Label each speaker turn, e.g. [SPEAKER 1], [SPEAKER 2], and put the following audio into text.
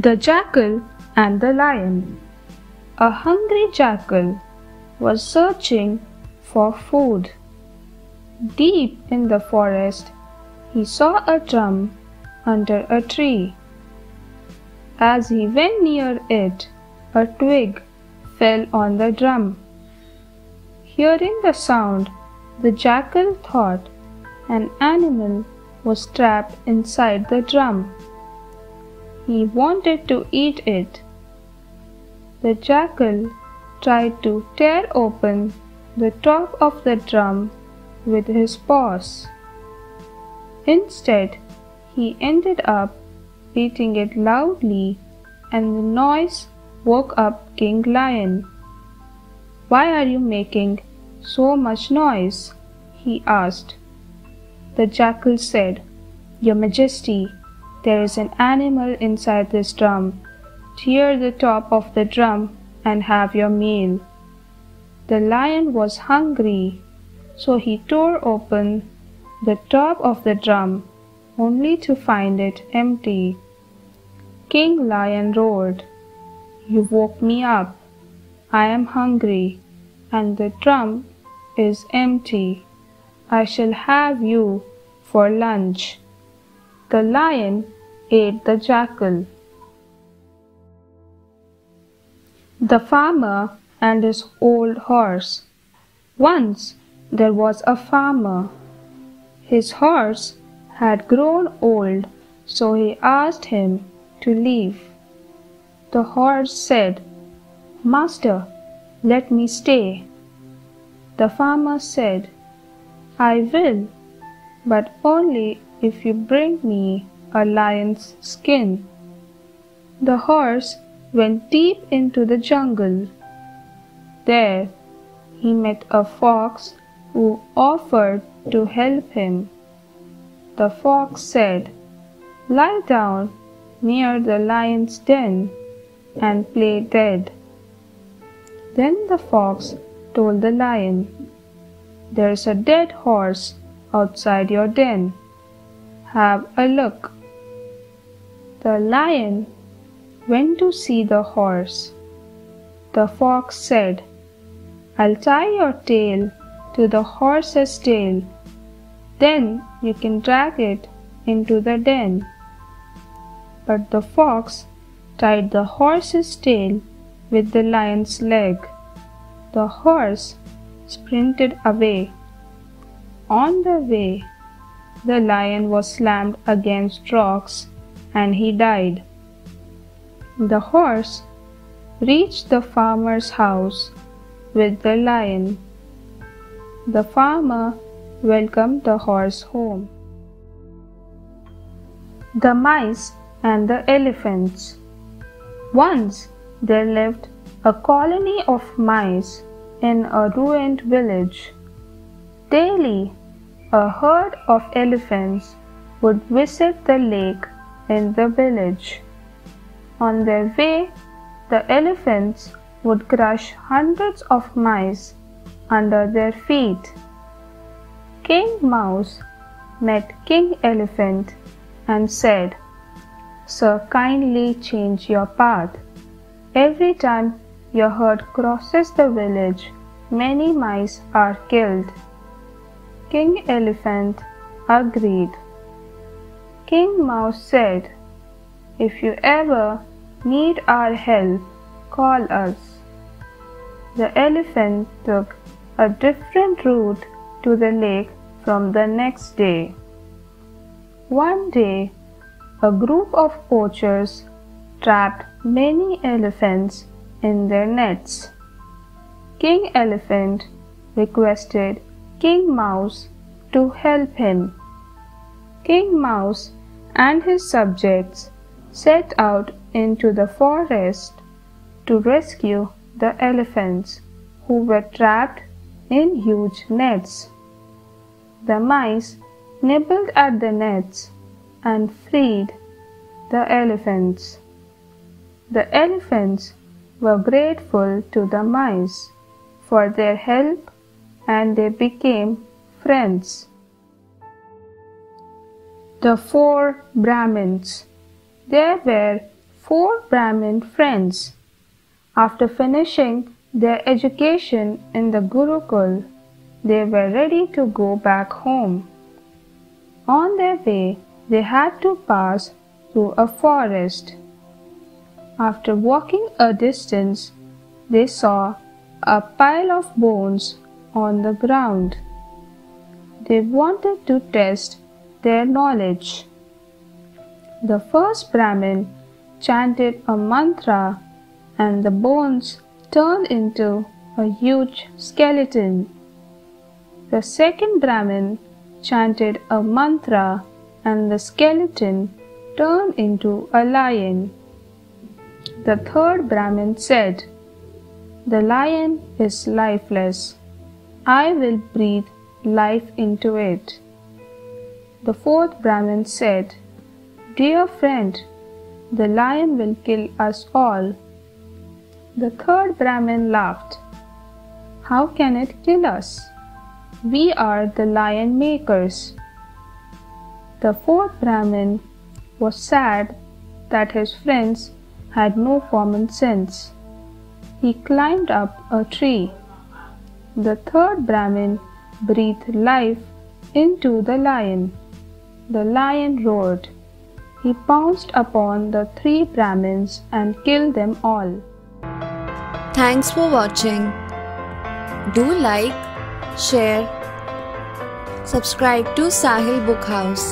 [SPEAKER 1] The Jackal and the Lion. A hungry jackal was searching for food. Deep in the forest, he saw a drum under a tree. As he went near it, a twig fell on the drum. Hearing the sound, the jackal thought an animal was trapped inside the drum. He wanted to eat it. The jackal tried to tear open the top of the drum with his paws. Instead, he ended up beating it loudly, and the noise woke up King Lion. "Why are you making so much noise?" he asked. The jackal said, "Your Majesty, there is an animal inside this drum. Tear the top of the drum and have your meal." The lion was hungry, so he tore open the top of the drum, only to find it empty. King Lion roared, "You woke me up. I am hungry, and the drum is empty. I shall have you for lunch." The lion ate the jackal. The farmer and his old horse. Once there was a farmer. His horse had grown old, so he asked him to leave. The horse said, "Master, let me stay." The farmer said, "I will, but only if you bring me a lion's skin." The horse went deep into the jungle. There he met a fox who offered to help him. The fox said, "Lie down near the lion's den and play dead." Then the fox told the lion, "There's a dead horse outside your den. Have a look." The lion went to see the horse. The fox said, "I'll tie your tail to the horse's tail. Then you can drag it into the den." But the fox tied the horse's tail with the lion's leg. The horse sprinted away. On the way, the lion was slammed against rocks and he died. The horse reached the farmer's house with the lion. The farmer welcomed the horse home. The mice and the elephants. Once there lived a colony of mice in a ruined village. Daily, a herd of elephants would visit the lake in the village. On their way, the elephants would crush hundreds of mice under their feet. King Mouse met King Elephant and said, "Sir, kindly change your path. Every time your herd crosses the village, many mice are killed." King Elephant agreed. King Mouse said, "If you ever need our help, call us." The elephant took a different route to the lake from the next day. One day, a group of poachers trapped many elephants in their nets. King Elephant requested King Mouse to help him. King Mouse and his subjects set out into the forest to rescue the elephants who were trapped in huge nets. The mice nibbled at the nets and freed the elephants. The elephants were grateful to the mice for their help, and they became friends. The Four Brahmins. There were four Brahmin friends. After finishing their education in the Gurukul, they were ready to go back home. On their way, they had to pass through a forest. After walking a distance, they saw a pile of bones on the ground. They wanted to test their knowledge. The first Brahmin chanted a mantra and the bones turned into a huge skeleton. The second Brahmin chanted a mantra and the skeleton turned into a lion. The third Brahmin said, "The lion is lifeless. I will breathe life into it." The fourth Brahmin said, "Dear friend, the lion will kill us all." The third Brahmin laughed. "How can it kill us? We are the lion makers." The fourth Brahmin was sad that his friends had no common sense. He climbed up a tree. The third Brahmin breathed life into the lion. The lion roared. He pounced upon the three Brahmins and killed them all.
[SPEAKER 2] Thanks for watching. Do like, share, subscribe to Sahil Book House.